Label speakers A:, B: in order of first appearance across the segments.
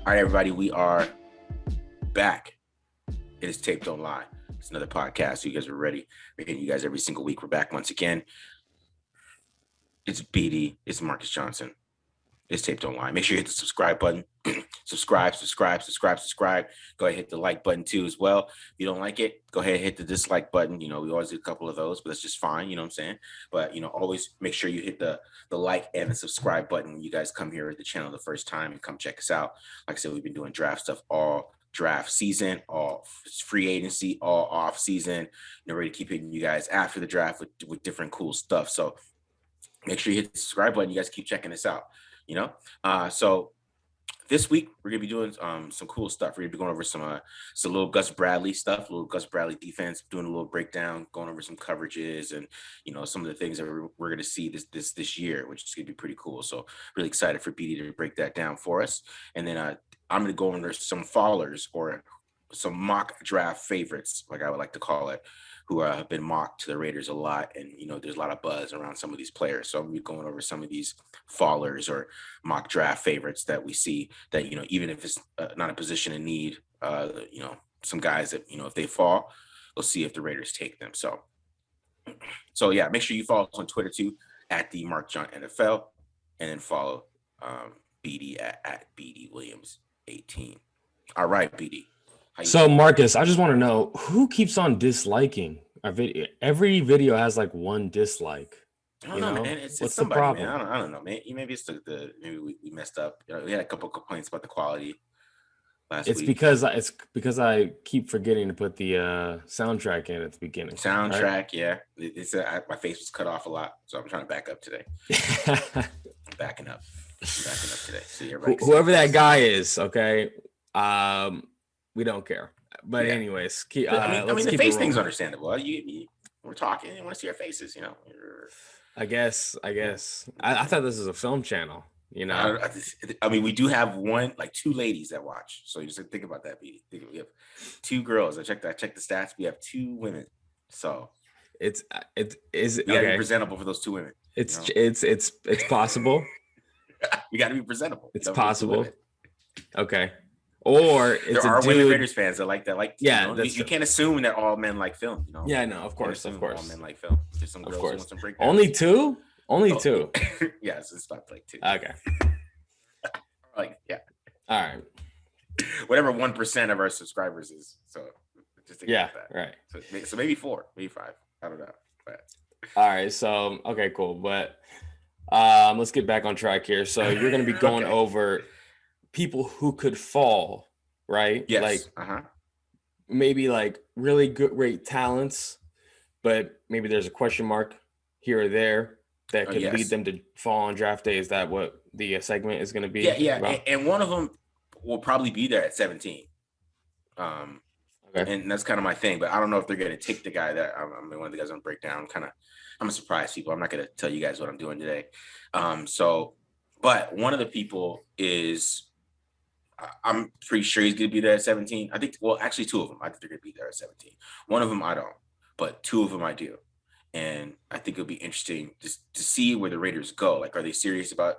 A: All right, everybody, we are back. It is Tape Don't Lie. It's another podcast. So you guys are ready. We're hitting you guys every single week. We're back once again. It's BD. It's Marcus Johnson. It's Tape Don't Lie. Make sure you hit the subscribe button. subscribe. Go ahead and hit the like button too as well. If you don't like it, go ahead and hit the dislike button. You know, we always do a couple of those, but that's just fine. You know what I'm saying? But, you know, always make sure you hit the like and the subscribe button when you guys come here at the channel the first time and come check us out. Like I said, we've been doing draft stuff all draft season, all free agency, all off season. You know, ready to keep hitting you guys after the draft with different cool stuff. So make sure you hit the subscribe button. You guys keep checking this out. You know, so this week we're gonna be doing some cool stuff. We're gonna be going over some little Gus Bradley stuff, little Gus Bradley defense, doing a little breakdown, going over some coverages, and you know some of the things that we're gonna see this year, which is gonna be pretty cool. So really excited for BD to break that down for us. And then I'm gonna go over some fallers or some mock draft favorites, like I would like to call it, who have been mocked to the Raiders a lot. And, you know, there's a lot of buzz around some of these players. So I'm going to be going over some of these fallers or mock draft favorites that we see that, you know, even if it's not a position in need, you know, some guys that, you know, if they fall, we'll see if the Raiders take them. So yeah, make sure you follow us on Twitter too, at the Mark John NFL, and then follow BD at BD Williams 18. All right, BD.
B: So Marcus, I just want to know who keeps on disliking our video. Every video has like one dislike.
A: I don't know, man. It's somebody, the problem? Man. I don't know, man. Maybe it's maybe we messed up. You know, we had a couple complaints about the quality last week.
B: It's because I keep forgetting to put the soundtrack in at the beginning.
A: Soundtrack, right? Yeah. My face was cut off a lot, so I'm trying to back up today. I'm backing up today. So
B: whoever that guy is, okay. We don't care, but yeah. Anyways,
A: I mean, the face thing's understandable. We're talking. I want to see our faces, you know.
B: I guess. I thought this was a film channel, you know.
A: I mean, we do have two ladies that watch. So you just think about that, BD. We have two girls. I checked the stats. We have two women. So
B: it's
A: we gotta be presentable for those two women.
B: It's possible.
A: We got to be presentable.
B: It's possible. Okay. Or it's
A: there are women Raiders fans that like that.
B: Yeah,
A: you know, you can't assume that all men like film. You know.
B: Yeah, no, of course.
A: All men like film. There's some girls who want some breakdowns.
B: Only two.
A: Yeah, so it's about like two.
B: Okay.
A: Yeah.
B: All right.
A: Whatever 1% of our subscribers is. So just think about that.
B: Right.
A: So maybe 4, maybe 5. I don't know. But
B: all right. So okay, cool. But let's get back on track here. So you're going to be going over people who could fall, right?
A: Yes.
B: Maybe like really great talents, but maybe there's a question mark here or there that could lead them to fall on draft day. Is that what the segment is going to be?
A: Yeah. And one of them will probably be there at 17. Okay. And that's kind of my thing, but I don't know if they're going to take the guy that one of the guys on breakdown. I'm a surprise people. I'm not going to tell you guys what I'm doing today. But one of the people is, I'm pretty sure he's going to be there at 17. I think, well, actually 2 of them. I think they're going to be there at 17. One of them I don't, but 2 of them I do. And I think it'll be interesting just to see where the Raiders go. Like, are they serious about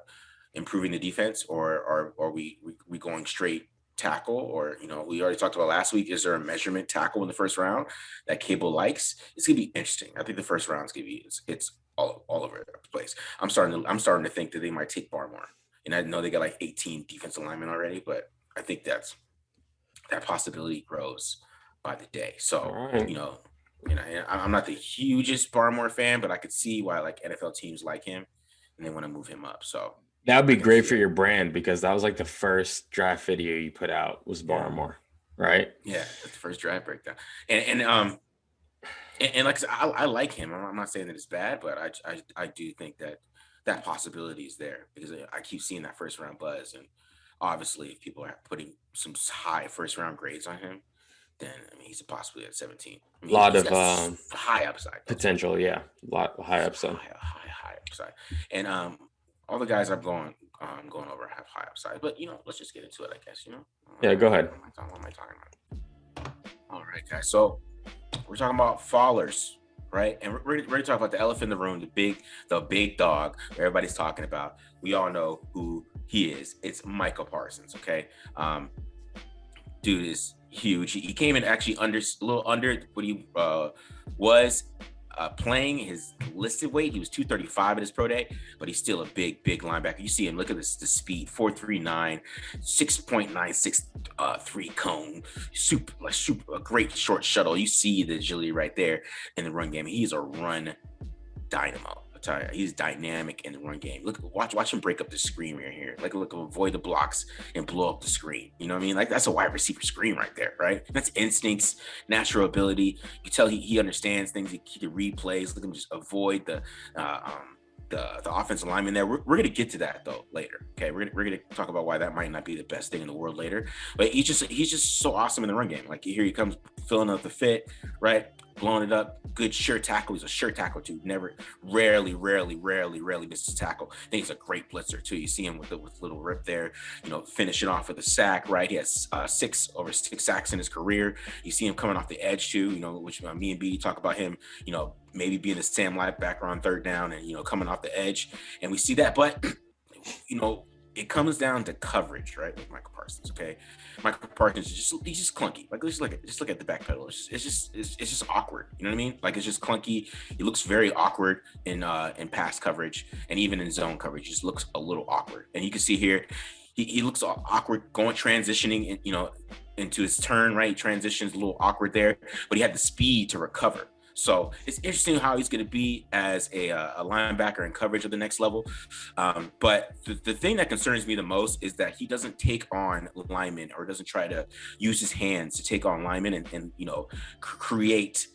A: improving the defense, or are we going straight tackle? Or, you know, we already talked about last week, is there a measurement tackle in the first round that Cable likes? It's going to be interesting. I think the first round is going to be, it's all over the place. I'm starting to think that they might take Barmore. And I know they got like 18 defensive linemen already, but I think that possibility grows by the day. So,
B: right.
A: you know, I'm not the hugest Barmore fan, but I could see why like NFL teams like him and they want to move him up. So
B: that would be great for your brand, because that was like the first draft video you put out was Barmore, right?
A: Yeah, that's the first draft breakdown. And like I said, I like him. I'm not saying that it's bad, but I do think that possibility is there, because I keep seeing that first round buzz. And obviously if people are putting some high first round grades on him, then I mean he's a possibility at 17. I mean,
B: a lot of
A: high upside
B: potential. Yeah, a lot of high upside.
A: High upside. And all the guys I'm going over have high upside. But you know, let's just get into it, I guess. You know.
B: Yeah, go ahead.
A: What am I talking about? All right, guys. So we're talking about fallers, right? And we're ready to talk about the elephant in the room, the big dog everybody's talking about. We all know who He is. It's Michael Parsons. Okay. Dude is huge. He came in actually a little under what he was playing his listed weight. He was 235 at his pro day, but he's still a big linebacker. You see him, look at this, the speed, 4.39, 6.96 3 cone, super a great short shuttle. You see the agility right there in the run game. He's a run dynamo. He's dynamic in the run game. Watch him break up the screen right here. Look, avoid the blocks and blow up the screen. You know what I mean? Like, that's a wide receiver screen right there, right? That's instincts, natural ability. You tell he understands things. He can read plays. Look at him just avoid the offensive lineman there. We're gonna get to that though later. Okay, we're gonna talk about why that might not be the best thing in the world later. But he's just so awesome in the run game. Like, here he comes filling up the fit, right? Blowing it up, good sure tackle. He's a sure tackle too. Rarely misses tackle. I think he's a great blitzer too. You see him with little rip there, finishing off with a sack, right? He has over six sacks in his career. You see him coming off the edge too, which me and B talk about him, maybe being the Sam linebacker on third down and, coming off the edge. And we see that, but, it comes down to coverage, right? With Michael Parsons, okay? Michael Parsons he's just clunky. Like, just look at the back pedal. It's just awkward. You know what I mean? Like, it's just clunky. He looks very awkward in pass coverage, and even in zone coverage, he just looks a little awkward. And you can see here, he looks awkward transitioning, into his turn, right? He transitions a little awkward there, but he had the speed to recover. So it's interesting how he's going to be as a linebacker in coverage of the next level. But the thing that concerns me the most is that he doesn't take on linemen, or doesn't try to use his hands to take on linemen and create,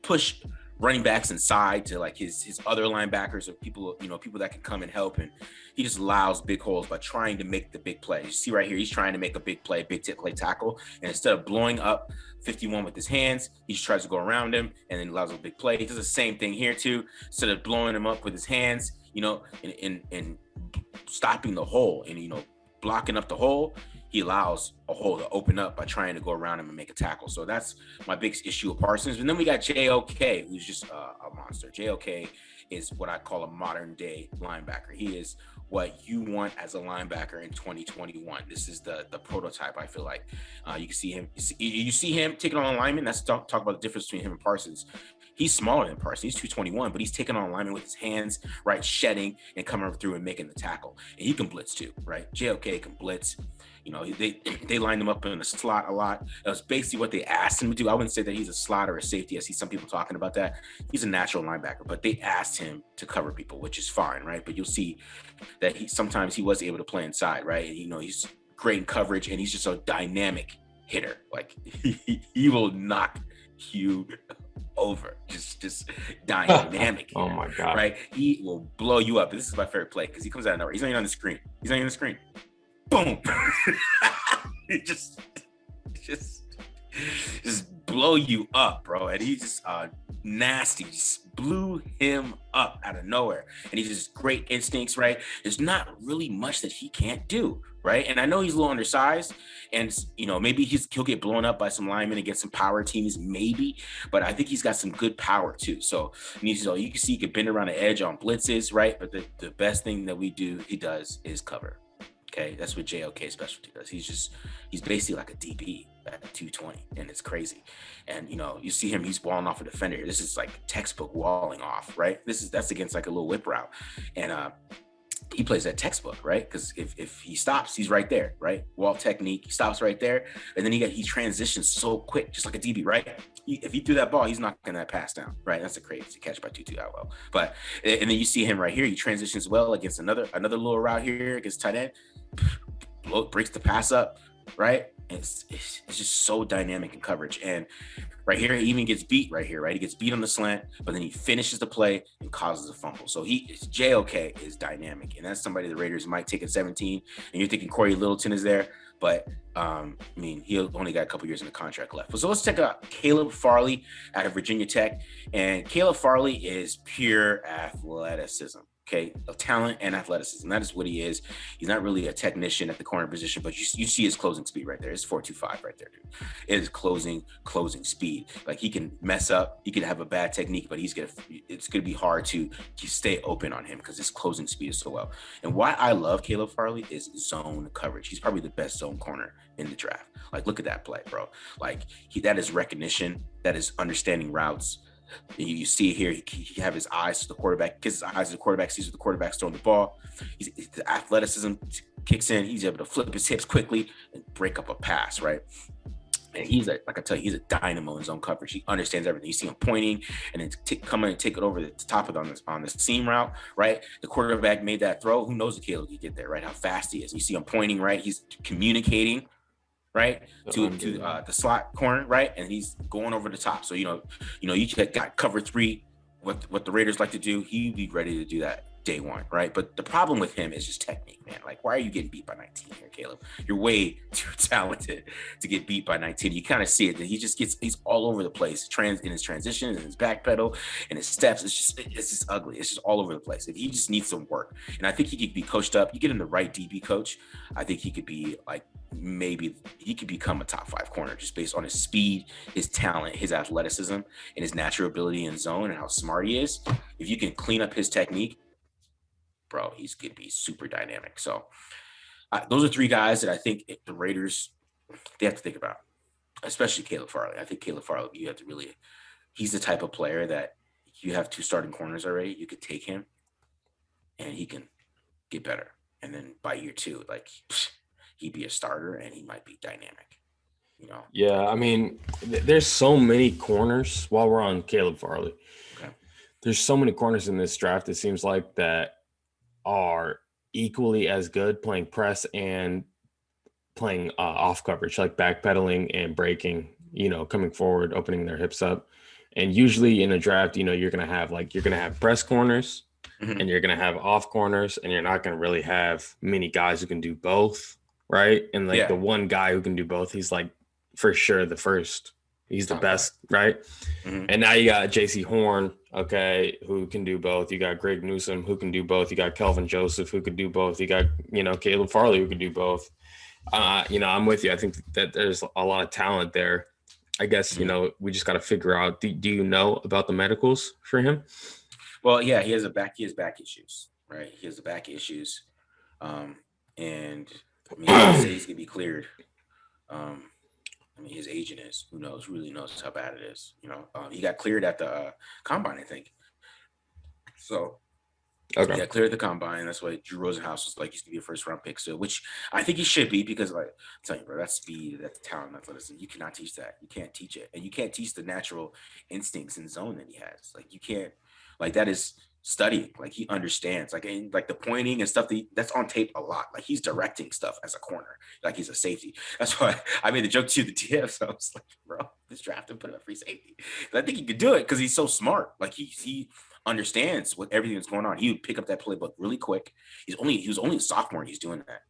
A: push running backs inside to like his other linebackers, or people that can come and help. And he just allows big holes by trying to make the big play. You see right here, he's trying to make a big play tackle. And instead of blowing up 51 with his hands, he just tries to go around him and then allows a big play. He does the same thing here too. Instead of blowing him up with his hands, and stopping the hole and, blocking up the hole, he allows a hole to open up by trying to go around him and make a tackle. So that's my biggest issue with Parsons. And then we got JOK, who's just a monster. JOK is what I call a modern day linebacker. He is what you want as a linebacker in 2021. This is the prototype, I feel like. You can see him. You see him taking on a lineman. That's talk about the difference between him and Parsons. He's smaller than Parsons. He's 221, but he's taking on a lineman with his hands, right, shedding and coming through and making the tackle. And he can blitz too, right? JOK can blitz. They lined him up in the slot a lot. That was basically what they asked him to do. I wouldn't say that he's a slot or a safety. I see some people talking about that. He's a natural linebacker, but they asked him to cover people, which is fine, right? But you'll see that sometimes he was able to play inside, right? And, he's great in coverage, and he's just a dynamic hitter. Like, he will knock you over. Just dynamic.
B: Oh my God.
A: Right? He will blow you up. This is my favorite play because he comes out of nowhere. He's not even on the screen. Boom. just blow you up, bro. And he just nasty, just blew him up out of nowhere. And he's just great instincts, right? There's not really much that he can't do, right? And I know he's a little undersized, and maybe he'll get blown up by some linemen against some power teams, maybe. But I think he's got some good power too. So you can see he can bend around the edge on blitzes, right? But the best thing that he does is cover. Okay, that's what JOK specialty does. He's basically like a DB at 220, and it's crazy. And you see him, he's walling off a defender. This is like textbook walling off, right? That's against like a little whip route, and he plays that textbook, right? Because if he stops, he's right there, right? Wall technique, he stops right there, and then he transitions so quick, just like a DB, right? If he threw that ball, he's knocking that pass down, right? That's a crazy catch by Tutu Atwell. But and then you see him right here, he transitions well against another little route here against tight end, breaks the pass up, right? It's just so dynamic in coverage. And right here, he even gets beat right here, right? He gets beat on the slant, but then he finishes the play and causes a fumble. So JOK is dynamic, and that's somebody the Raiders might take at 17. And you're thinking Corey Littleton is there, but he only got a couple years in the contract left. So let's check out Caleb Farley out of Virginia Tech. And Caleb Farley is pure athleticism. Okay, of talent and athleticism. That is what he is. He's not really a technician at the corner position, but you see his closing speed right there. It's 4.25 right there, dude. It is closing speed. Like he can mess up, he can have a bad technique, but it's gonna be hard to stay open on him because his closing speed is so well. And why I love Caleb Farley is zone coverage. He's probably the best zone corner in the draft. Like, look at that play, bro. Like that is recognition, that is understanding routes. You see here, he have his eyes to the quarterback, kisses his eyes to the quarterback, sees what the quarterback's throwing the ball. The athleticism kicks in. He's able to flip his hips quickly and break up a pass, right? And he's like I tell you, he's a dynamo in zone coverage. He understands everything. You see him pointing and then coming and take it over the top of it on the seam route, right? The quarterback made that throw. Who knows if Caleb can get there, right? How fast he is. You see him pointing, right? He's communicating, right, to the slot corner, right, and he's going over the top. So you got cover 3. What the Raiders like to do, he'd be ready to do that day one, right? But the problem with him is just technique, man. Like, why are you getting beat by 19 here, Caleb? You're way too talented to get beat by 19. You kind of see it that he's all over the place, in his transitions, in his back pedal, and his steps. It's just ugly. It's just all over the place. He just needs some work, and I think he could be coached up. You get him the right DB coach, I think he could be like, maybe he could become a top 5 corner just based on his speed, his talent, his athleticism, and his natural ability in zone and how smart he is. If you can clean up his technique, bro, he's going to be super dynamic. So those are 3 guys that I think the Raiders, they have to think about, especially Caleb Farley. I think Caleb Farley, you have to really, he's the type of player that you have 2 starting corners already. You could take him and he can get better. And then by year 2, like, he'd be a starter and he might be dynamic, you know?
B: Yeah, I mean, there's so many corners while we're on Caleb Farley.
A: Okay.
B: There's so many corners in this draft, it seems like, that are equally as good playing press and playing off coverage, like backpedaling and breaking, coming forward, opening their hips up. And usually in a draft, you're going to have press corners, mm-hmm. and you're going to have off corners, and you're not going to really have many guys who can do both. Right. And the one guy who can do both, he's like for sure the first. He's the best. Right. Mm-hmm. And now you got JC Horn, okay, who can do both. You got Greg Newsome, who can do both. You got Kelvin Joseph, who can do both. You got, Caleb Farley, who can do both. I'm with you. I think that there's a lot of talent there. I guess, mm-hmm. We just got to figure out, do you know about the medicals for him?
A: Well, yeah, he has back issues, right? He has the back issues. And I mean, he says he's gonna be cleared. I mean, his agent is, who knows, really knows how bad it is. He got cleared at the combine, I think. So, okay. He got cleared at the combine. That's why Drew Rosenhaus was like, he's gonna be a first round pick. So, which I think he should be, because, like, I'm telling you, bro, that speed, that talent, athleticism, you cannot teach that. You can't teach it, and you can't teach the natural instincts and zone that he has. Like, you can't. Like, that is studying. Like, he understands, like, and like the pointing and stuff that's on tape a lot. Like, he's directing stuff as a corner, like he's a safety. That's why I made the joke to the DM. So I was like, bro, this draft and put him at free safety. I think he could do it because he's so smart. Like, he understands what everything that's going on. He would pick up that playbook really quick. He was only a sophomore. He's doing that.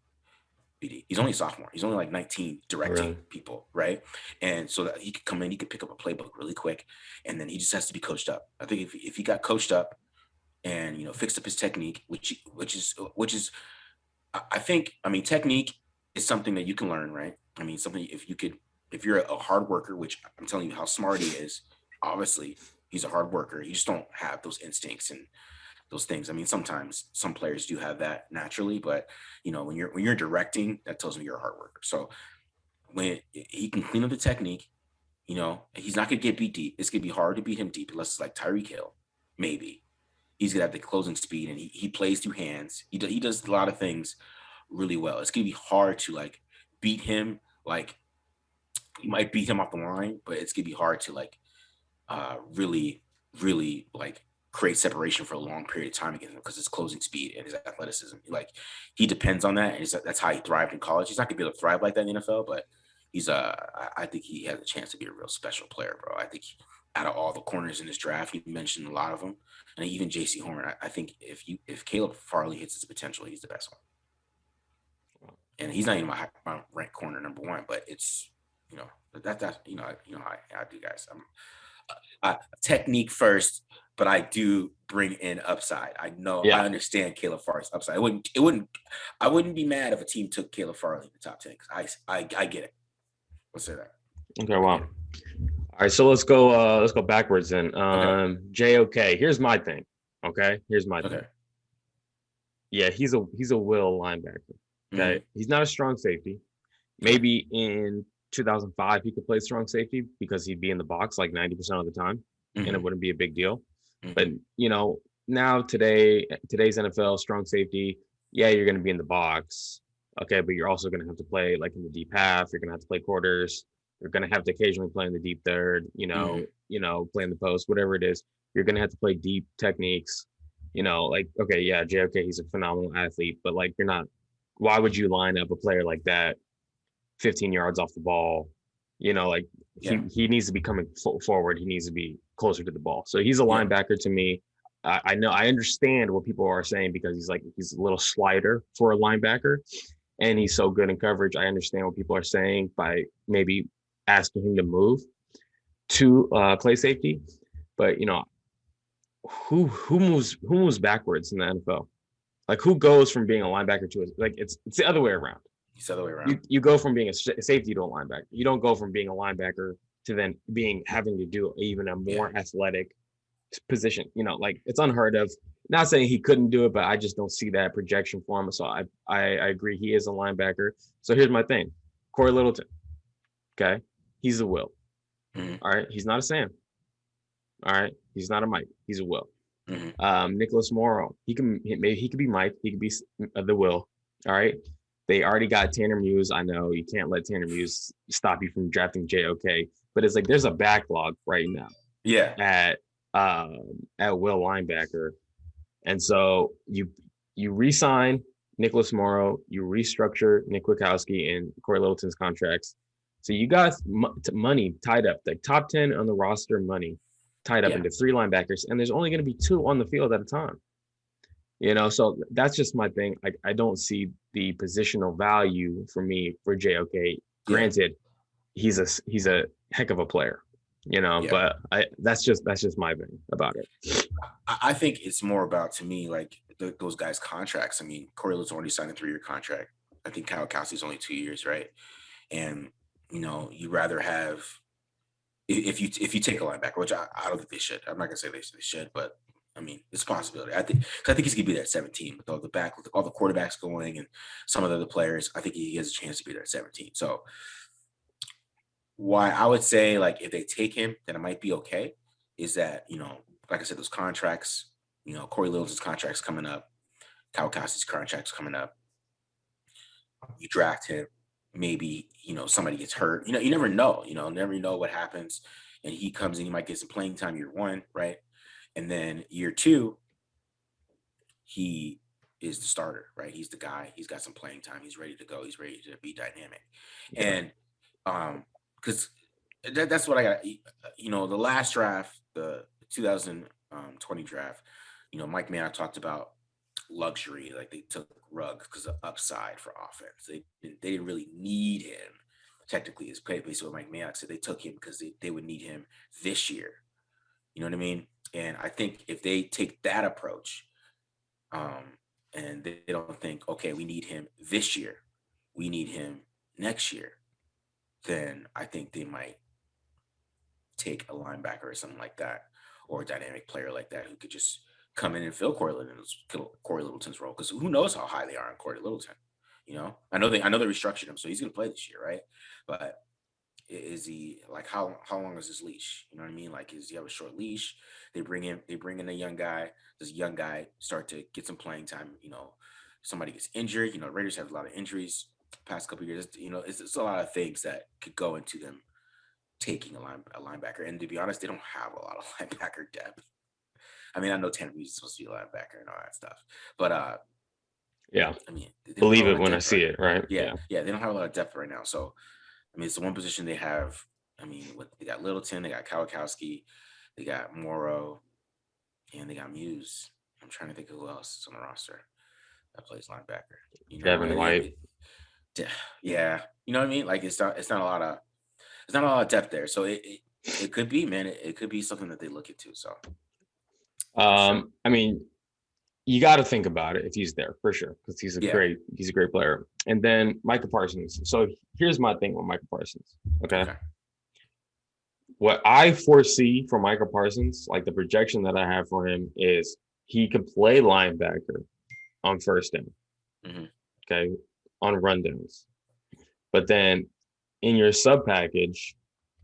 A: He's only a sophomore. He's only like 19 directing people, right? And so that he could come in, he could pick up a playbook really quick, and then he just has to be coached up. I think if he got coached up and fixed up his technique, which is, I think, I mean, technique is something that you can learn, right? I mean, something if you're a hard worker, which I'm telling you how smart he is. Obviously, he's a hard worker. You just don't have those instincts and those things. I mean, sometimes some players do have that naturally, but when you're directing, that tells me you're a hard worker. So when he can clean up the technique, he's not gonna get beat deep. It's gonna be hard to beat him deep unless it's like Tyreek Hill. Maybe he's gonna have the closing speed, and he plays through hands. He does a lot of things really well. It's gonna be hard to like beat him. Like, you might beat him off the line, but it's gonna be hard to like really, really like create separation for a long period of time against him, because his closing speed and his athleticism. Like, he depends on that, and that's how he thrived in college. He's not gonna be able to thrive like that in the NFL, but I think he has a chance to be a real special player, bro. I think out of all the corners in this draft, you mentioned a lot of them, and even JC Horn. I think if Caleb Farley hits his potential, he's the best one. And he's not even my ranked corner number 1, but it's that's how I do, guys. technique first, but I do bring in upside. I understand Caleb Farley's upside. I wouldn't be mad if a team took Caleb Farley in the top 10 because I get it. Let's say that.
B: Okay, well. All right, so let's go backwards then. JOK. Here's my thing. Okay, here's my thing. Yeah, he's a will linebacker. Okay, he's not a strong safety. Maybe in 2005 he could play strong safety because he'd be in the box like 90% of the time, and it wouldn't be a big deal. But now today's NFL strong safety, yeah, you're going to be in the box, okay, but you're also going to have to play like in the deep half. You're going to have to play quarters. You're going to have to occasionally play in the deep third. Play in the post, whatever it is. You're going to have to play deep techniques. Okay, yeah, JOK, he's a phenomenal athlete, but like you're not. Why would you line up a player like that 15 yards off the ball? He needs to be coming forward. He needs to be closer to the ball. So he's a linebacker to me. I know, I understand what people are saying because he's a little slider for a linebacker and he's so good in coverage. I understand what people are saying by maybe asking him to move to play safety, but who moves backwards in the NFL? Like who goes from being a linebacker to it's the other way around.
A: It's the other way around.
B: You go from being a safety to a linebacker. You don't go from being a linebacker to then having to do even a more athletic position. It's unheard of. Not saying he couldn't do it, but I just don't see that projection for him. So I agree he is a linebacker. So here's my thing. Corey Littleton. Okay. He's a will. All right. He's not a Sam. All right. He's not a Mike. He's a will. Nicholas Morrow. He could be Mike. He could be the will. All right. They already got Tanner Muse. I know you can't let Tanner Muse stop you from drafting JOK, but it's like there's a backlog right now.
A: Yeah.
B: At will linebacker, and so you re-sign Nicholas Morrow, you restructure Nick Kwiatkowski and Corey Littleton's contracts, so you got money tied up, like top 10 on the roster money tied up into 3 linebackers, and there's only going to be 2 on the field at a time. So that's just my thing. I don't see the positional value for me for JOK. Granted, he's a heck of a player, but that's just my thing about it.
A: I think it's more about, to me, like those guys' contracts. I mean, Corey Littleton already signed a 3-year contract. I think Kwiatkowski's only 2 years, right? And you'd rather have if you take a linebacker, which I don't think they should. I'm not gonna say they should, but I mean, it's a possibility. I think he's gonna be there at 17 with all the quarterbacks going and some of the other players. I think he has a chance to be there at 17. So why I would say, like, if they take him, then it might be okay, is that, like I said, those contracts, Corey Littleton's contract's coming up, Kwiatkowski's contract's coming up. You draft him, maybe, somebody gets hurt. You never know, never know what happens. And he comes in, he might get some playing time year 1, right? And then year 2, he is the starter, right? He's the guy. He's got some playing time. He's ready to go. He's ready to be dynamic. Yeah. And because that's what I got. The last draft, the 2020 draft, Mike Mayock talked about luxury. Like they took Ruggs because of upside for offense. They didn't really need him. Technically, is basically what Mike Mayock said. They took him because they would need him this year. You know what I mean? And I think if they take that approach, and they don't think, okay, we need him this year, we need him next year, then I think they might take a linebacker or something like that, or a dynamic player like that who could just come in and fill Corey Littleton's role. Because who knows how high they are on Corey Littleton? I know they restructured him, so he's going to play this year, right? But is he, like, how long is his leash? You know what I mean? Like, does he have a short leash? They bring in a young guy. Does a young guy start to get some playing time? Somebody gets injured. Raiders have a lot of injuries past couple of years. It's a lot of things that could go into them taking a linebacker. And to be honest, they don't have a lot of linebacker depth. I mean, I know Tanner Muse is supposed to be a linebacker and all that stuff, but
B: yeah, I mean, believe it when I see it, right?
A: Yeah, they don't have a lot of depth right now. So, I mean, it's the one position they have. I mean, they got Littleton, they got Kwiatkowski, they got Morrow, and they got Muse. I'm trying to think of who else is on the roster that plays linebacker.
B: Devin White.
A: Yeah, you know what I mean? Like it's not a lot of depth there. So It could be, man. It could be something that they look into. So,
B: I mean, you got to think about it if he's there for sure, because he's a great player. And then Micah Parsons. So here's my thing with Micah Parsons. Okay. What I foresee for Micah Parsons, like the projection that I have for him, is he could play linebacker on first down. Okay, on rundowns. But then in your sub package,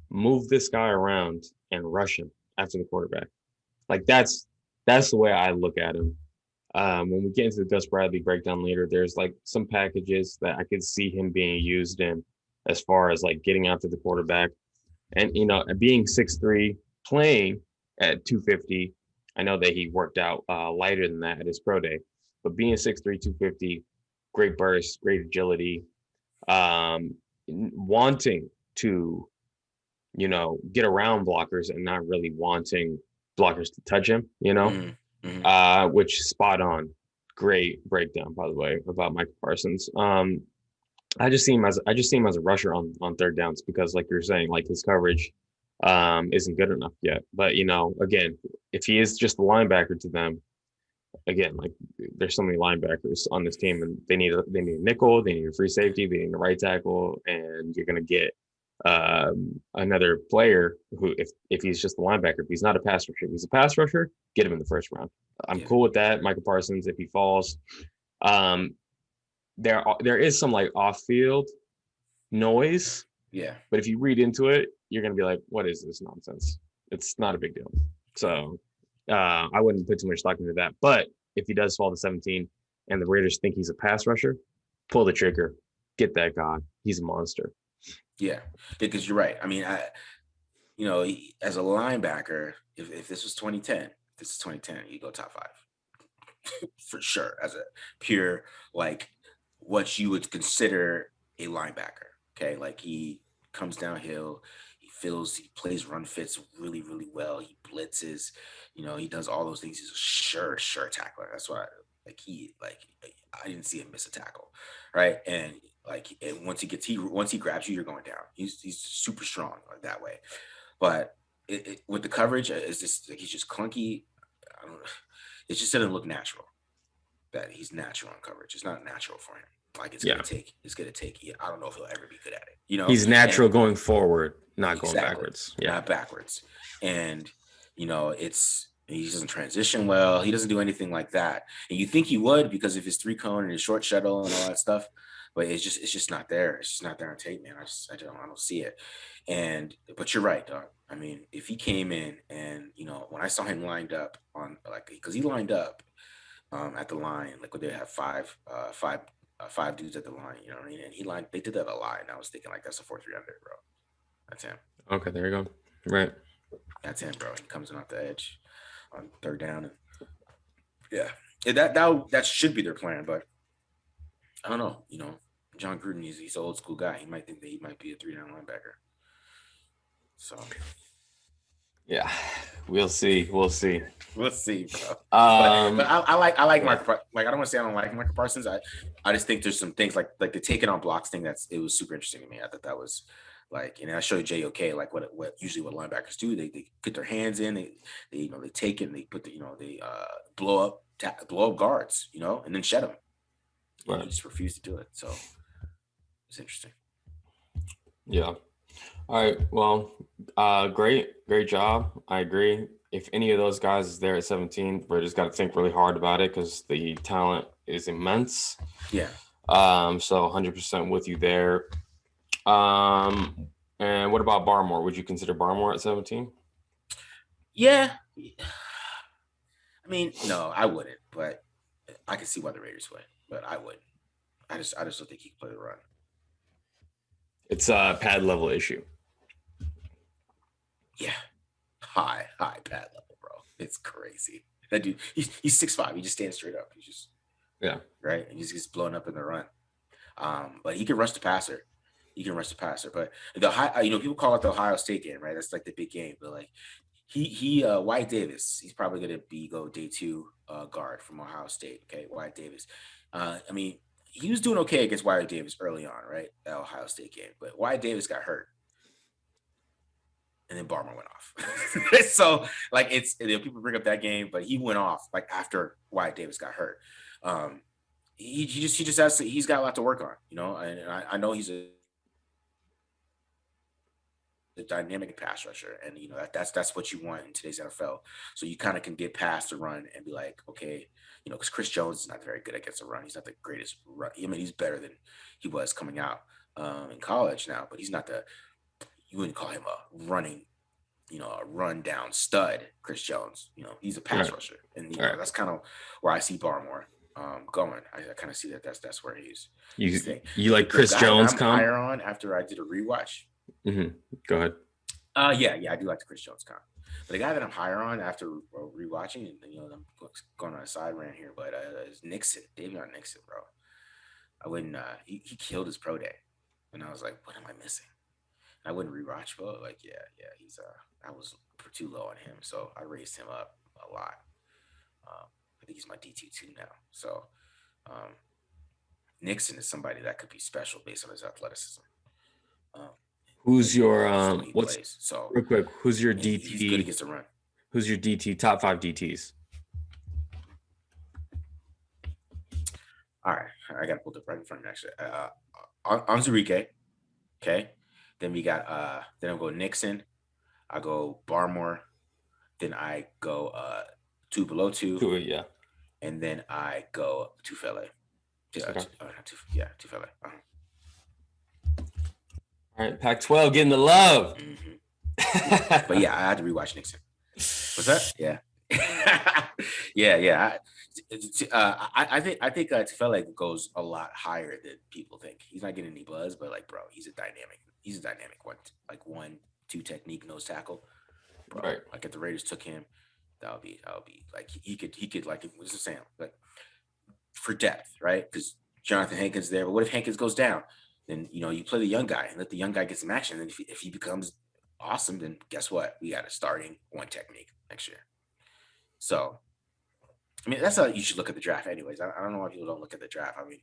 B: move this guy around and rush him after the quarterback. Like that's the way I look at him. When we get into the Gus Bradley breakdown later, there's like some packages that I could see him being used in, as far as like getting after the quarterback, and being 6'3", playing at 250. I know that he worked out lighter than that at his pro day, but being 6'3", 250, great burst, great agility, wanting to get around blockers and not really wanting blockers to touch him, which is spot on. Great breakdown, by the way, about Michael Parsons. I just see him as a rusher on third downs, because like you're saying, like his coverage isn't good enough yet. But again, if he is just a linebacker to them, again, like there's so many linebackers on this team, and they need a nickel, they need a free safety, they need a right tackle, and you're gonna get another player who, if he's just a linebacker, if he's not a pass rusher, if he's a pass rusher, get him in the first round. I'm cool with that. Michael Parsons, if he falls, there is some like off-field noise.
A: Yeah.
B: But if you read into it, you're gonna be like, what is this nonsense? It's not a big deal. So I wouldn't put too much stock into that. But if he does fall to 17 and the Raiders think he's a pass rusher, pull the trigger. Get that guy. He's a monster.
A: Yeah, because you're right. I mean, as a linebacker, if this was 2010, you go top 5 for sure, as a pure, like, what you would consider a linebacker. Okay, like he comes downhill, he plays run fits really, really well. He blitzes, he does all those things. He's a sure tackler. That's why, I didn't see him miss a tackle, right? And once he grabs you, you're going down. He's super strong like that way. But with the coverage, it's just like he's just clunky. I don't know. It just doesn't look natural. That he's natural on coverage. It's not natural for him. Like it's gonna take. I don't know if he'll ever be good at it.
B: He's natural going forward, not going backwards. Yeah,
A: not backwards. And he doesn't transition well. He doesn't do anything like that. And you think he would because of his 3-cone and his short shuttle and all that stuff. But it's just not there. It's just not there on tape, man. I don't see it. But you're right, dog. I mean, if he came in and when I saw him lined up on because he lined up at the line, like when they have five dudes at the line, you know what I mean? And they did that a lot, and I was thinking like that's a 4-3 under, bro. That's him.
B: Okay, there you go. Right.
A: That's him, bro. He comes in off the edge on third down, and that should be their plan, but I don't know. John Gruden, he's an old school guy. He might think that he might be a 3-down linebacker. So
B: yeah, we'll see.
A: We'll see, bro. But I like Mark. Like I don't want to say I don't like Michael Parsons. I just think there's some things like the taking on blocks thing it was super interesting to me. I thought that was I showed JOK like what usually what linebackers do. They put their hands in. They take it and they put they blow up guards. And then shed them. Right. He just refused to do it. So it's interesting.
B: Yeah. All right. Well, great job. I agree. If any of those guys is there at 17, we're just got to think really hard about it because the talent is immense.
A: Yeah.
B: So 100% with you there. And what about Barmore? Would you consider Barmore at 17?
A: Yeah. I mean, no, I wouldn't, but I can see why the Raiders would, but I wouldn't. I just don't think he can play the run.
B: It's a pad level issue.
A: Yeah. High pad level, bro. It's crazy. That dude, he's 6'5". He just stands straight up. He's just right, and he's just blowing up in the run. But he can rush the passer. But the people call it the Ohio State game, right? That's like the big game. But like Wyatt Davis, he's probably gonna go day 2 guard from Ohio State. Okay, Wyatt Davis. I mean, he was doing okay against Wyatt Davis early on, right? That Ohio State game, but Wyatt Davis got hurt. and then Barmore went off. So like people bring up that game, but he went off like after Wyatt Davis got hurt. He just he's got a lot to work on, and I know he's a dynamic pass rusher, and that's what you want in today's NFL. So you kind of can get past the run and be like, okay, because Chris Jones is not very good against the run. He's not the greatest run. I mean, he's better than he was coming out in college now, but he's not you wouldn't call him a running, a run down stud. Chris Jones, he's a pass rusher, and that's kind of where I see Barmore going. I kind of see that's where he's.
B: You like Chris Jones?
A: I'm higher on after I did a rewatch.
B: Mm-hmm. Go ahead.
A: Yeah, I do like the Chris Jones comp. But the guy that I'm higher on after rewatching, and I'm going on a side rant here, but is Nixon, Davion Nixon, bro. I wouldn't. He killed his pro day, and I was like, what am I missing? I wouldn't rewatch, but like, yeah, he's I was too low on him, so I raised him up a lot. I think he's my DT2 now. So Nixon is somebody that could be special based on his athleticism.
B: Who's your real quick? Who's your DT?
A: He's good against the run.
B: Who's your DT? Top 5 DTs.
A: All right, I got to pull it right in front of me actually. Anzurike, okay. Then we got then I'll go Nixon. I go Barmore. Then I go Tuipulotu.
B: Yeah.
A: And then I go Tufele. Tufele.
B: All right, Pac-12 getting the love.
A: Mm-hmm. But yeah, I had to rewatch Nixon. What's that? Yeah. yeah. I think Tufele goes a lot higher than people think. He's not getting any buzz, but like, bro, he's a dynamic 1-2 technique nose tackle. Bro,
B: right.
A: Like if the Raiders took him, that would be like he could like what's the saying? Like for depth, right? Because Jonathan Hankins there, but what if Hankins goes down? Then you play the young guy and let the young guy get some action. And if he becomes awesome, then guess what? We got a starting 1 technique next year. So, I mean, that's how you should look at the draft, anyways. I don't know why people don't look at the draft. I mean,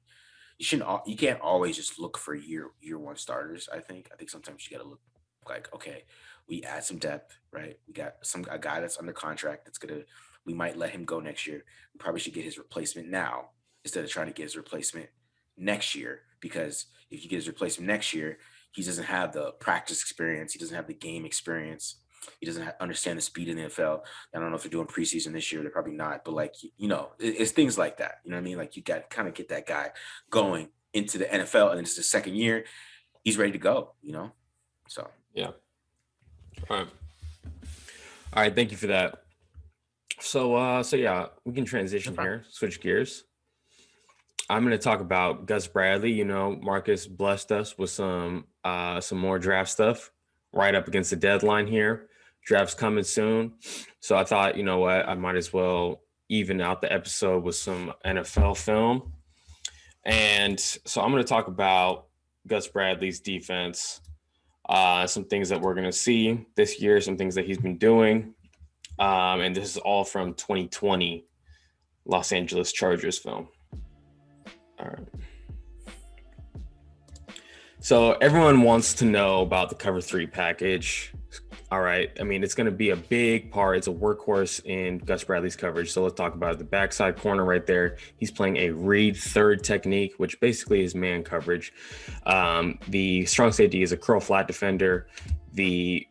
A: you can't always just look for year 1 starters. I think sometimes you got to look like, okay, we add some depth, right? We got a guy that's under contract we might let him go next year. We probably should get his replacement now instead of trying to get his replacement next year, because if you get his replacement next year, he doesn't have the practice experience. He doesn't have the game experience. He doesn't understand the speed in the NFL. I don't know if they're doing preseason this year. They're probably not, but like, it's things like that. You know what I mean? Like you got to kind of get that guy going into the NFL, and it's the second year. He's ready to go, So,
B: yeah. All right. Thank you for that. So yeah, we can transition here, switch gears. I'm going to talk about Gus Bradley. Marcus blessed us with some more draft stuff right up against the deadline here. Draft's coming soon. So I thought, you know what, I might as well even out the episode with some NFL film. And so I'm going to talk about Gus Bradley's defense, some things that we're going to see this year, some things that he's been doing. And this is all from 2020 Los Angeles Chargers film. All right. So everyone wants to know about the cover 3 package. All right. I mean, it's going to be a big part. It's a workhorse in Gus Bradley's coverage. So let's talk about it. The backside corner right there. He's playing a read third technique, which basically is man coverage. The strong safety is a curl flat defender. The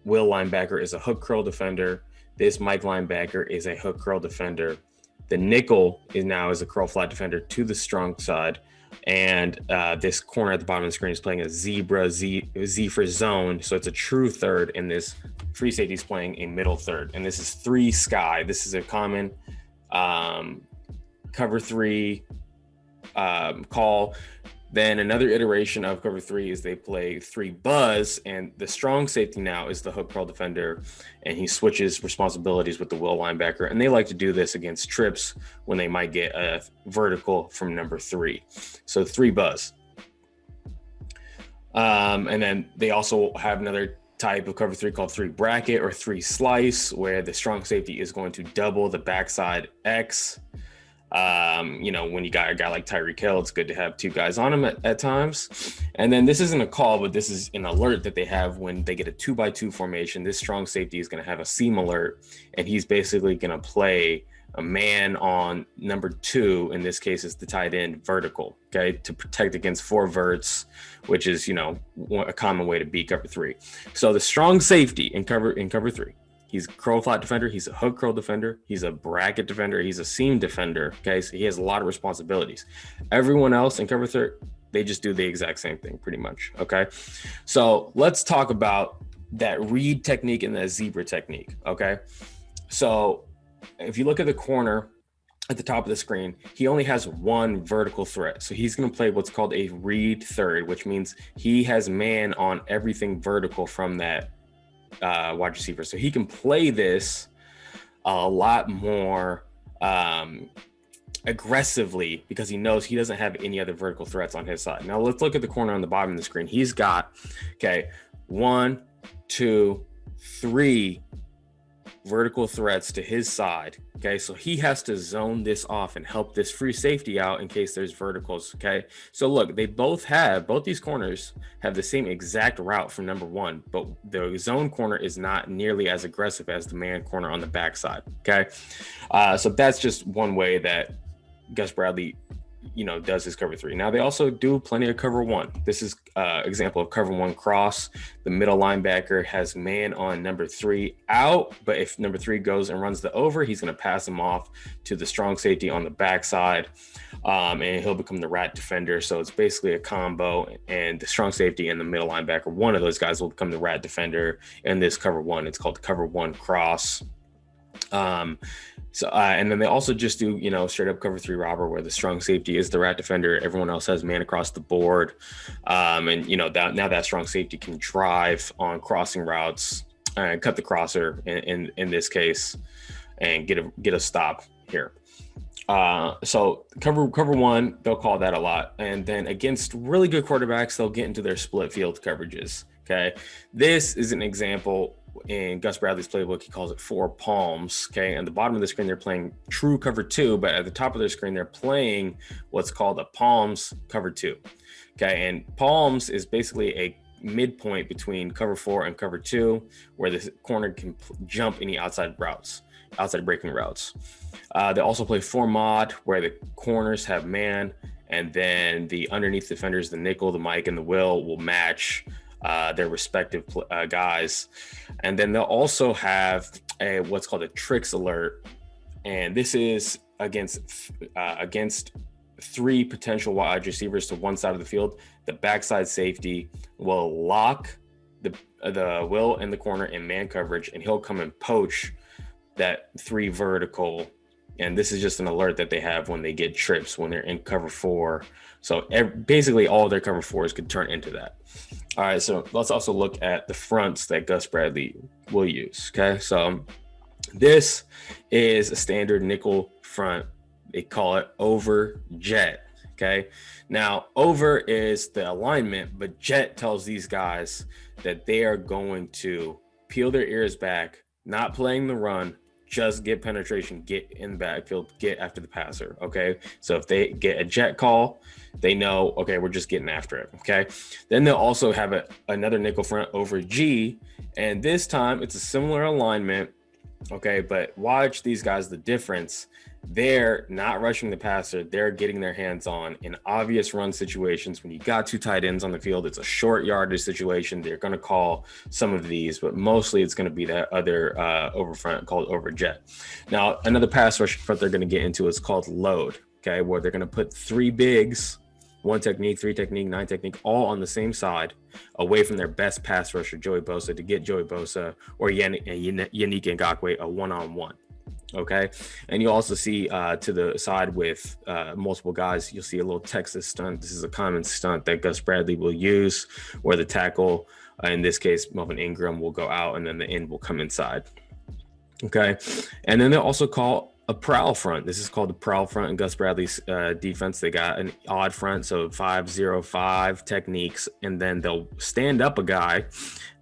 B: will linebacker is a hook curl defender. This Mike linebacker is a hook curl defender. The nickel is a curl flat defender to the strong side. And this corner at the bottom of the screen is playing a zebra Z for zone. So it's a true third, and this free safety is playing a middle third. And this is 3 sky. This is a common cover 3 call. Then another iteration of cover 3 is they play 3 buzz, and the strong safety now is the hook curl defender, and he switches responsibilities with the will linebacker. And they like to do this against trips when they might get a vertical from number 3. So 3 buzz. And then they also have another type of cover 3 called 3 bracket or 3 slice, where the strong safety is going to double the backside X. When you got a guy like Tyreek Hill, it's good to have two guys on him at times. And then this isn't a call, but this is an alert that they have when they get a 2x2 formation. This strong safety is going to have a seam alert, and he's basically going to play a man on number 2. In this case, is the tight end vertical, okay, to protect against 4 verts, which is, a common way to beat cover 3. So the strong safety in cover 3. He's a curl flat defender. He's a hook curl defender. He's a bracket defender. He's a seam defender. Okay, so he has a lot of responsibilities. Everyone else in cover 3, they just do the exact same thing pretty much. Okay, so let's talk about that read technique and that zebra technique. Okay, so if you look at the corner at the top of the screen, he only has one vertical threat. So he's going to play what's called a read third, which means he has man on everything vertical from that wide receiver. So he can play this a lot more aggressively because he knows he doesn't have any other vertical threats on his side. Now let's look at the corner on the bottom of the screen. He's got 1, 2, 3 vertical threats to his side. Okay, so he has to zone this off and help this free safety out in case there's verticals. Okay, so look, both these corners have the same exact route from number 1, but the zone corner is not nearly as aggressive as the man corner on the backside. Okay, so that's just one way that Gus Bradley does his cover 3. Now they also do plenty of cover 1. This is example of cover 1 cross. The middle linebacker has man on number 3 out, but if number 3 goes and runs the over, he's going to pass him off to the strong safety on the backside, and he'll become the rat defender. So it's basically a combo, and the strong safety and the middle linebacker, one of those guys will become the rat defender in this cover 1. It's called cover 1 cross. And then they also just do, straight up cover 3 robber, where the strong safety is the rat defender. Everyone else has man across the board. That strong safety can drive on crossing routes and cut the crosser in this case and get a stop here. So cover 1, they'll call that a lot. And then against really good quarterbacks, they'll get into their split field coverages. Okay. This is an example in Gus Bradley's playbook. He calls it 4 palms. Okay. And the bottom of the screen, they're playing true cover 2, but at the top of their screen, they're playing what's called a palms cover 2. Okay. And palms is basically a midpoint between cover 4 and cover 2, where the corner can jump any outside breaking routes. They also play 4 mod, where the corners have man, and then the underneath defenders, the nickel, the Mike, and the will match their respective guys. And then they'll also have what's called a tricks alert, and this is against 3 potential wide receivers to one side of the field. The backside safety will lock the will in the corner in man coverage, and he'll come and poach that 3 vertical. And this is just an alert that they have when they get trips when they're in cover 4. So basically all of their cover 4s could turn into that. All right, so let's also look at the fronts that Gus Bradley will use. Okay, so this is a standard nickel front. They call it over jet. Okay, now over is the alignment, but jet tells these guys that they are going to peel their ears back, not playing the run, just get penetration, get in the backfield, get after the passer. Okay, so if they get a jet call, they know, okay, we're just getting after it. Okay, then they'll also have another nickel front over G, and this time it's a similar alignment. Okay, but watch these guys, the difference. They're not rushing the passer. They're getting their hands on in obvious run situations. When you got 2 tight ends on the field, it's a short yardage situation. They're going to call some of these, but mostly it's going to be that other over front called over jet. Now, another pass rush front they're going to get into is called load. Okay, where they're going to put 3 bigs, 1 technique, 3 technique, 9 technique, all on the same side, away from their best pass rusher, Joey Bosa, to get Joey Bosa or Yannick Ngakoue a one-on-one. Okay, and you also see to the side with multiple guys, you'll see a little Texas stunt. This is a common stunt that Gus Bradley will use, where the tackle, in this case Melvin Ingram, will go out and then the end will come inside. Okay, and then they'll also call a prowl front. This is called the prowl front in Gus Bradley's defense. They got an odd front, so 5-0-5 techniques, and then they'll stand up a guy,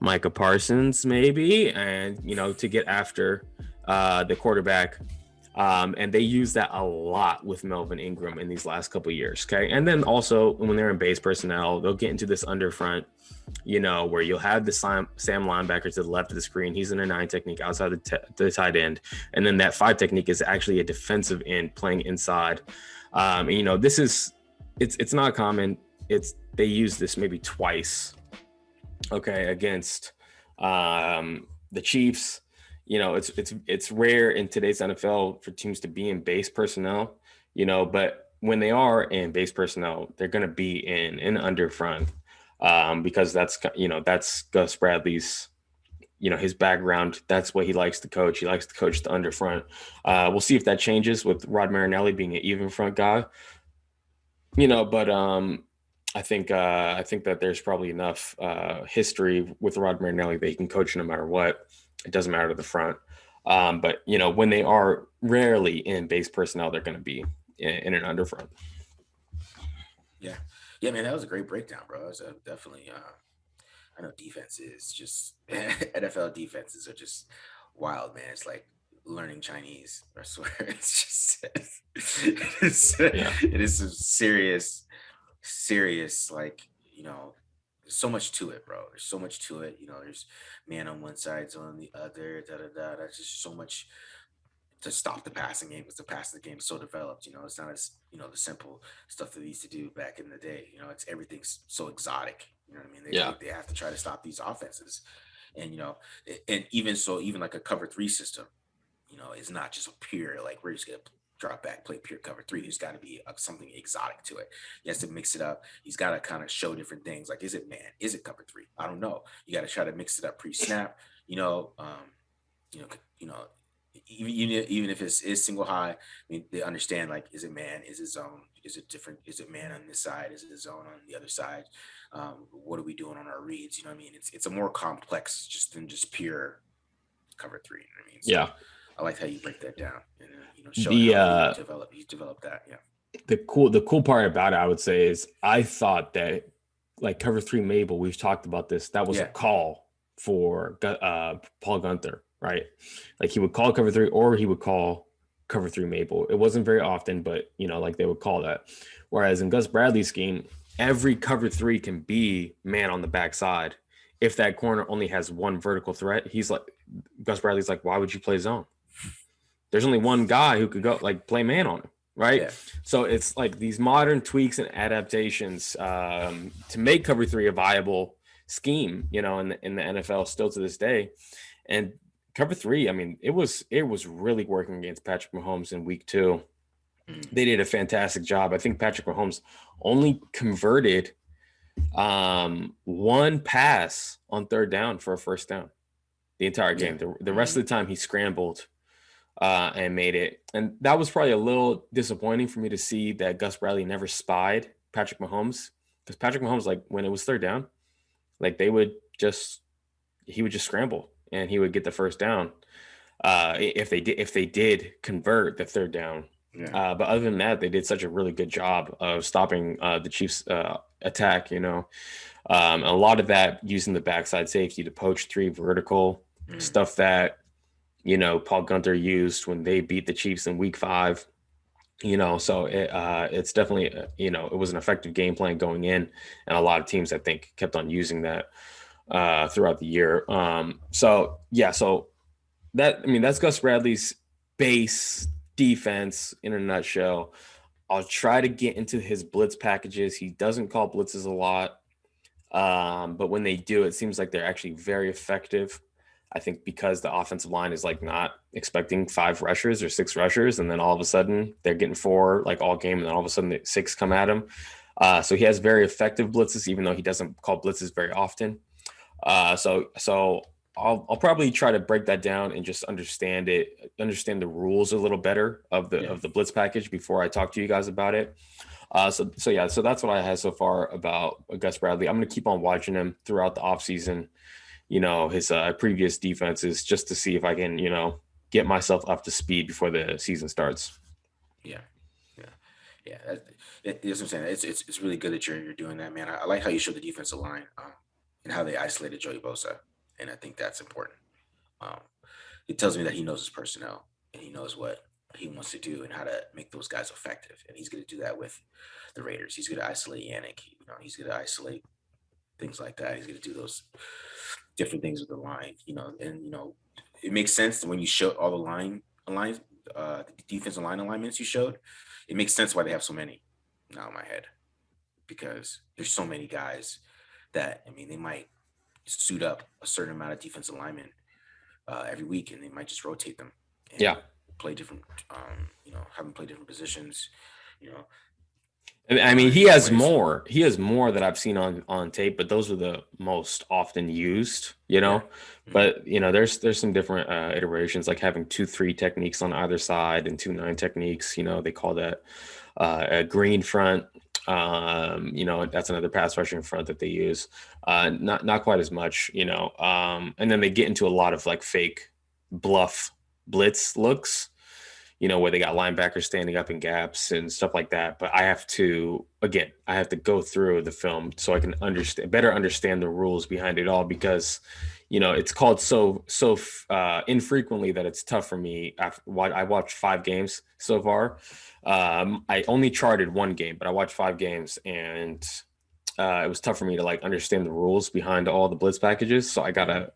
B: Micah Parsons maybe, and to get after the quarterback And they use that a lot with Melvin Ingram in these last couple of years. Okay. And then also when they're in base personnel, they'll get into this under front, where you'll have the Sam linebacker to the left of the screen. He's in a 9 technique outside the tight end. And then that 5 technique is actually a defensive end playing inside. This is, it's not common. They use this maybe twice, okay, against the Chiefs. It's rare in today's NFL for teams to be in base personnel, but when they are in base personnel, they're going to be in under front, because that's Gus Bradley's, his background. That's what he likes to coach. He likes to coach the under front. We'll see if that changes with Rod Marinelli being an even front guy, but I think that there's probably enough history with Rod Marinelli that he can coach no matter what. It doesn't matter to the front. But when they are rarely in base personnel, they're going to be in an under front.
A: Yeah, man, that was a great breakdown, bro. It was definitely. I know defenses, just NFL defenses are just wild, man. It's like learning Chinese. I swear, it's just it is some serious, like, there's so much to it, bro. There's so much to it. There's man on one side, zone on the other, That's just so much to stop the passing game, because the passing game is so developed. It's not as, the simple stuff that they used to do back in the day. It's everything's so exotic. You know what I mean? They have to try to stop these offenses. And, and even like a cover 3 system, is not just a pure, like, we're just going to drop back, play pure cover 3. There's got to be something exotic to it. He has to mix it up. He's got to kind of show different things. Like, is it man? Is it cover 3? I don't know. You got to try to mix it up pre-snap. Even if it's single high, I mean, they understand, like, is it man? Is it zone? Is it different? Is it man on this side? Is it zone on the other side? What are we doing on our reads? You know what I mean? It's a more complex than just pure cover 3. You know what I mean? So,
B: yeah.
A: I like how you break that down and show how you develop that. Yeah.
B: The cool part about it, I would say, is I thought that, like, cover 3 Mabel, we've talked about this. That was a call for Paul Guenther, right? Like, he would call cover 3 or he would call cover 3 Mabel. It wasn't very often, but like, they would call that. Whereas in Gus Bradley's scheme, every cover 3 can be man on the backside. If that corner only has one vertical threat, Gus Bradley's like, why would you play zone? There's only one guy who could go, like, play man on him, right? Yeah. So it's like these modern tweaks and adaptations to make cover 3 a viable scheme, in the NFL still to this day. And cover 3, I mean, it was really working against Patrick Mahomes in week 2. They did a fantastic job. I think Patrick Mahomes only converted one pass on 3rd down for a first down the entire game. The rest of the time he scrambled and made it. And that was probably a little disappointing for me to see that Gus Bradley never spied Patrick Mahomes, because Patrick Mahomes, like, when it was 3rd down, like, he would just scramble and he would get the first down if they did convert the 3rd down. Yeah. But other than that, they did such a really good job of stopping the Chiefs' attack. A lot of that using the backside safety to poach 3 vertical stuff that Paul Guenther used when they beat the Chiefs in week 5. So it's definitely it was an effective game plan going in, and a lot of teams, I think, kept on using that throughout the year. So that's Gus Bradley's base defense in a nutshell. I'll try to get into his blitz packages. He doesn't call blitzes a lot, but when they do, it seems like they're actually very effective. I think because the offensive line is, like, not expecting 5 rushers or 6 rushers, and then all of a sudden they're getting 4 like all game, and then all of a sudden 6 come at him. So he has very effective blitzes, even though he doesn't call blitzes very often. So I'll probably try to break that down and just understand the rules a little better of the blitz package before I talk to you guys about it. So that's what I had so far about Gus Bradley. I'm going to keep on watching him throughout the offseason, his previous defenses, just to see if I can, get myself up to speed before the season starts.
A: Yeah. That's what I'm saying. It's really good that you're doing that, man. I like how you showed the defensive line and how they isolated Joey Bosa, and I think that's important. It tells me that he knows his personnel and he knows what he wants to do and how to make those guys effective. And he's going to do that with the Raiders. He's going to isolate Yannick. He's going to isolate things like that. He's going to do those different things with the line. And it makes sense when you show all the the defensive line alignments you showed. It makes sense why they have so many now in my head, because there's so many guys that, they might suit up a certain amount of defensive linemen every week, and they might just rotate them. And play different, have them play different positions,
B: I mean, he has more. He has more that I've seen on tape, but those are the most often used,
A: Yeah.
B: But there's some different iterations, like having 2-3 techniques on either side and 2-9 techniques. They call that a green front. That's another pass rushing front that they use. Not quite as much, and then they get into a lot of like fake bluff blitz looks, where they got linebackers standing up in gaps and stuff like that. But I have to go through the film so I can better understand the rules behind it all, because, it's called so infrequently that it's tough for me. I watched 5 games so far. I only charted 1 game, but I watched 5 games, and it was tough for me to like understand the rules behind all the blitz packages. So I gotta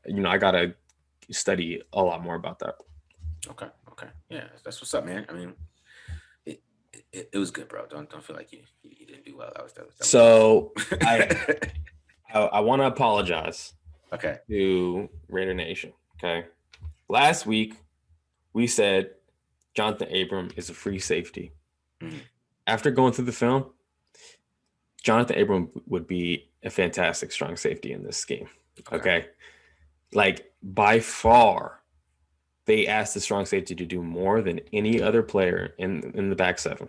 B: study a lot more about that.
A: Okay. Yeah, that's what's up, man. I mean, it was good, bro. Don't feel like you didn't do well. That was
B: so I want to apologize.
A: Okay.
B: To Raider Nation. Okay. Last week we said Jonathan Abram is a free safety.
A: Mm-hmm.
B: After going through the film, Jonathan Abram would be a fantastic strong safety in this scheme. Okay. Like by far, they asked the strong safety to do more than any other player in the back 7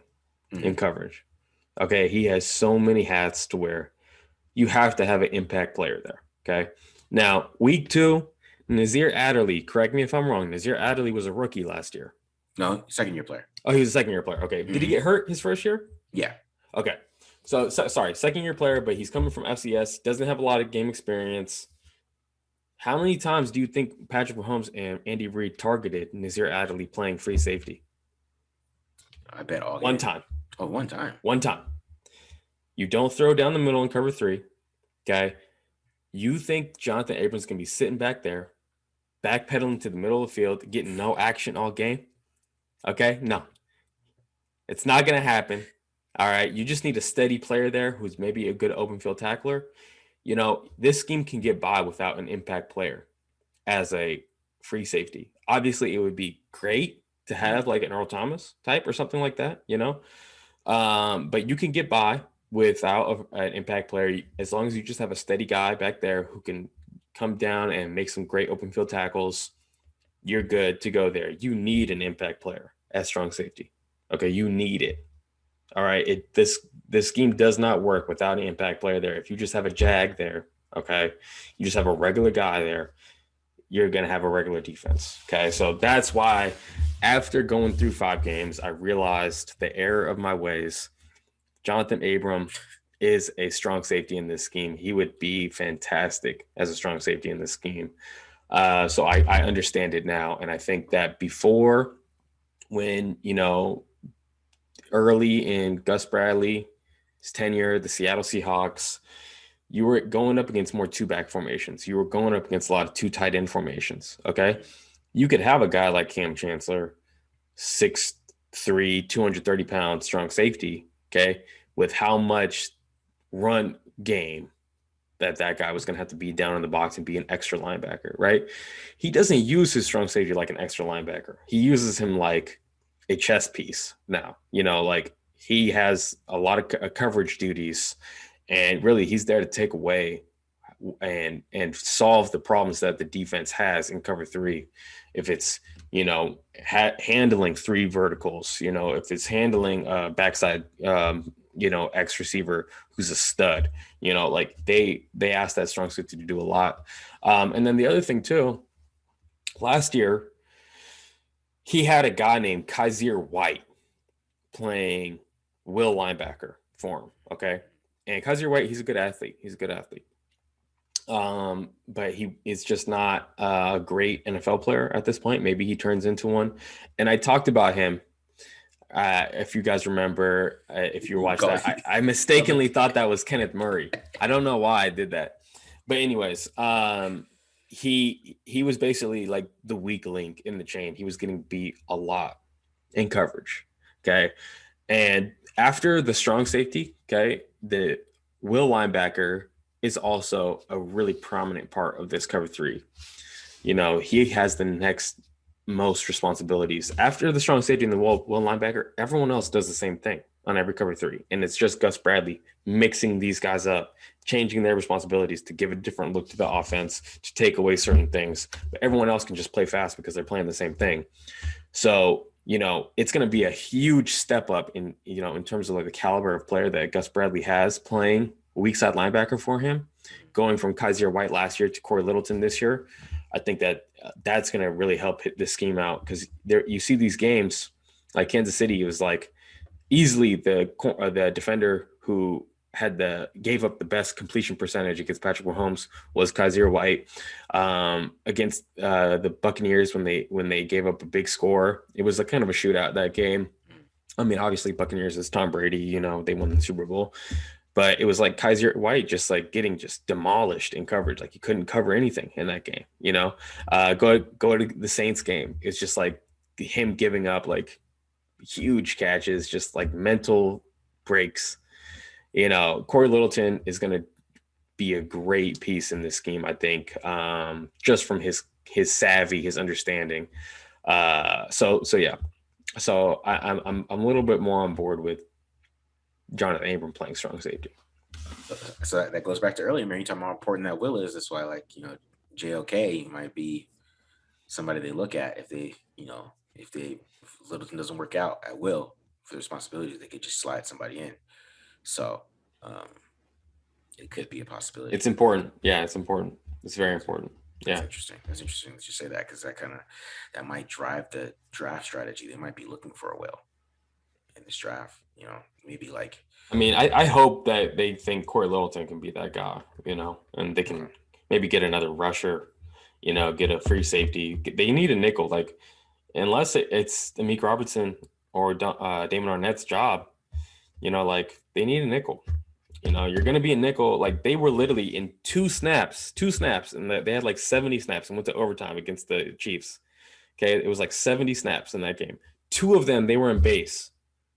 B: in coverage. Okay. He has so many hats to wear. You have to have an impact player there. Okay. Now, week 2, Nazir Adderley, correct me if I'm wrong. Nazir Adderley was a rookie last year.
A: No, second-year player.
B: Oh, he was a second-year player. Okay. Did he get hurt his first year?
A: Yeah.
B: Okay. So sorry, second-year player, but he's coming from FCS, doesn't have a lot of game experience. How many times do you think Patrick Mahomes and Andy Reid targeted Nazir Adderley playing free safety?
A: I bet all.
B: One time.
A: Oh, one time.
B: One time. You don't throw down the middle in cover 3. Okay. You think Jonathan Abrams can be sitting back there, backpedaling to the middle of the field, getting no action all game? Okay. No. It's not going to happen. All right. You just need a steady player there who's maybe a good open field tackler. This scheme can get by without an impact player as a free safety. Obviously, it would be great to have like an Earl Thomas type or something like that, but you can get by without an impact player as long as you just have a steady guy back there who can come down and make some great open field tackles. You're good to go there. You need an impact player as strong safety. Okay, you need it. All right, this scheme does not work without an impact player there. If you just have a jag there, okay, you just have a regular guy there, you're going to have a regular defense. Okay, so that's why after going through 5 games, I realized the error of my ways. Jonathan Abram is a strong safety in this scheme. He would be fantastic as a strong safety in this scheme. So I understand it now. And I think that before, when, early in Gus Bradley's tenure, the Seattle Seahawks, you were going up against more 2-back formations. You were going up against a lot of 2 tight end formations. Okay. You could have a guy like Cam Chancellor, 6'3", 230-pound strong safety. Okay. With how much run game that guy was going to have to be down in the box and be an extra linebacker, right? He doesn't use his strong safety like an extra linebacker. He uses him like a chess piece now, like he has a lot of coverage duties, and really he's there to take away and solve the problems that the defense has in cover 3. If it's, handling 3 verticals, if it's handling backside, X receiver who's a stud, like they asked that strong safety to do a lot. And then the other thing too, last year, he had a guy named Kaiser White playing will linebacker for him. Okay. And Kaiser White, he's a good athlete. But he is just not a great NFL player at this point. Maybe he turns into one. And I talked about him If you guys remember, if you watched that, I mistakenly thought that was Kenneth Murray. I don't know why I did that. But anyways, he was basically like the weak link in the chain. He was getting beat a lot in coverage. Okay. And after the strong safety, okay, the will linebacker is also a really prominent part of this cover three. You know, he has the next most responsibilities. After the strong safety and the will linebacker, everyone else does the same thing on every cover three. And it's just Gus Bradley mixing these guys up, changing their responsibilities to give a different look to the offense, to take away certain things. But everyone else can just play fast because they're playing the same thing. So, you know, it's going to be a huge step up in, you know, in terms of like the caliber of player that Gus Bradley has playing weak side linebacker for him, going from Kaiser White last year to Corey Littleton this year. I think that that's going to really help hit this scheme out, because there you see these games like Kansas City was like easily the defender who gave up the best completion percentage against Patrick Mahomes was Kaiser White. Against the Buccaneers when they gave up a big score, it was a kind of a shootout that game. I mean, obviously Buccaneers is Tom Brady, you know, they won the Super Bowl. But it was like Kaiser White just like getting just demolished in coverage. Like he couldn't cover anything in that game, you know. Go to the Saints game. It's just like him giving up like huge catches, just like mental breaks. You know, Corey Littleton is going to be a great piece in this scheme, I think, just from his savvy, his understanding. So yeah. So I'm a little bit more on board with Jonathan Abram playing strong safety.
A: So that goes back to earlier, man. You talking about how important that will is. That's why, like, you know, JOK might be somebody they look at if Littleton doesn't work out at will for the responsibilities, they could just slide somebody in. So it could be a possibility.
B: It's important. Yeah, it's important. It's very important. Yeah.
A: That's interesting that you say that, because that might drive the draft strategy. They might be looking for a will in this draft, you know, maybe like.
B: I mean, I hope that they think Corey Littleton can be that guy, you know, and they can maybe get another rusher, you know, get a free safety. They need a nickel, like, unless it's Amik Robertson or Damon Arnett's job, you know, like they need a nickel. You know, you're going to be a nickel. Like they were literally in two snaps, and they had like 70 snaps and went to overtime against the Chiefs. Okay. It was like 70 snaps in that game. 2 of them, they were in base.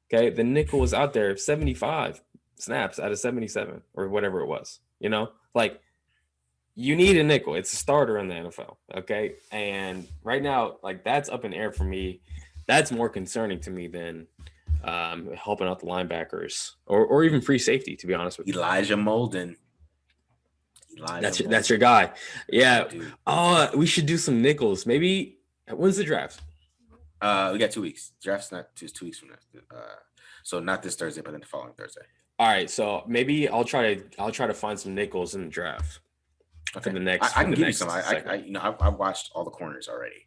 B: Okay. The nickel was out there 75 snaps out of 77 or whatever it was, you know, like you need a nickel. It's a starter in the NFL. Okay. And right now, like that's up in air for me. That's more concerning to me than helping out the linebackers or even free safety, to be honest with you.
A: Elijah Molden.
B: That's your guy. Yeah. Oh, we should do some nickels. Maybe when's the draft?
A: We got 2 weeks. Draft's not 2 weeks from now. So not this Thursday, but then the following Thursday.
B: All right. So maybe I'll try to find some nickels in the draft.
A: Okay.
B: For the next.
A: I can give you some. I've watched all the corners already.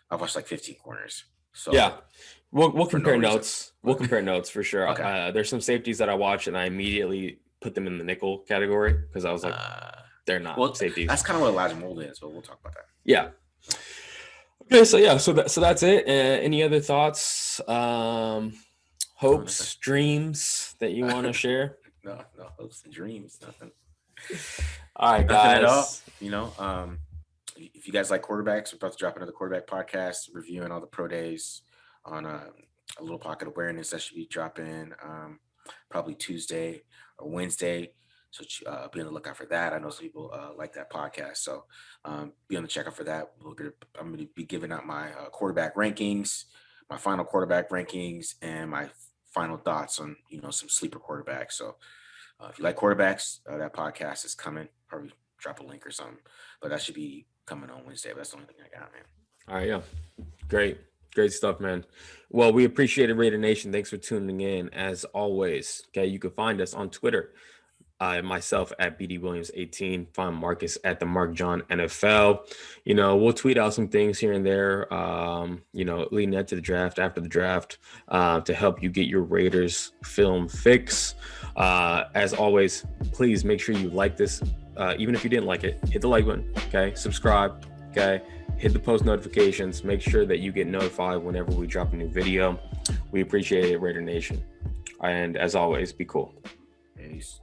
A: I've watched like 15 corners. So
B: yeah. We'll compare notes. We'll compare notes for sure.
A: Okay.
B: There's some safeties that I watched and I immediately put them in the nickel category because I was like, they're not safeties.
A: That's kind of what Elijah Molden is, but we'll talk about that.
B: Yeah. Okay, so that's it. Any other thoughts, hopes, dreams that you want to share?
A: No hopes and dreams, nothing.
B: All right, guys.
A: At all. You know, if you guys like quarterbacks, we're about to drop another quarterback podcast reviewing all the pro days on a little pocket awareness that should be dropping probably Tuesday or Wednesday. So be on the lookout for that. I know some people like that podcast, so be on the checkout for that. I'm going to be giving out my quarterback rankings, my final quarterback rankings, and my final thoughts on some sleeper quarterbacks. So if you like quarterbacks, that podcast is coming. Probably drop a link or something, but that should be coming on Wednesday. But that's the only thing I got, man.
B: All right, yeah, great stuff, man. Well, we appreciate it, Raider Nation. Thanks for tuning in as always. Okay, you can find us on Twitter. Myself at BD Williams 18, find Marcus at the Mark John NFL. We'll tweet out some things here and there, leading up to the draft, after the draft, to help you get your Raiders film fix. As always, please make sure you like this. Even if you didn't like it, hit the like button. Okay, subscribe. Okay, hit the post notifications. Make sure that you get notified whenever we drop a new video. We appreciate it, Raider Nation. And as always, be cool.
A: Peace.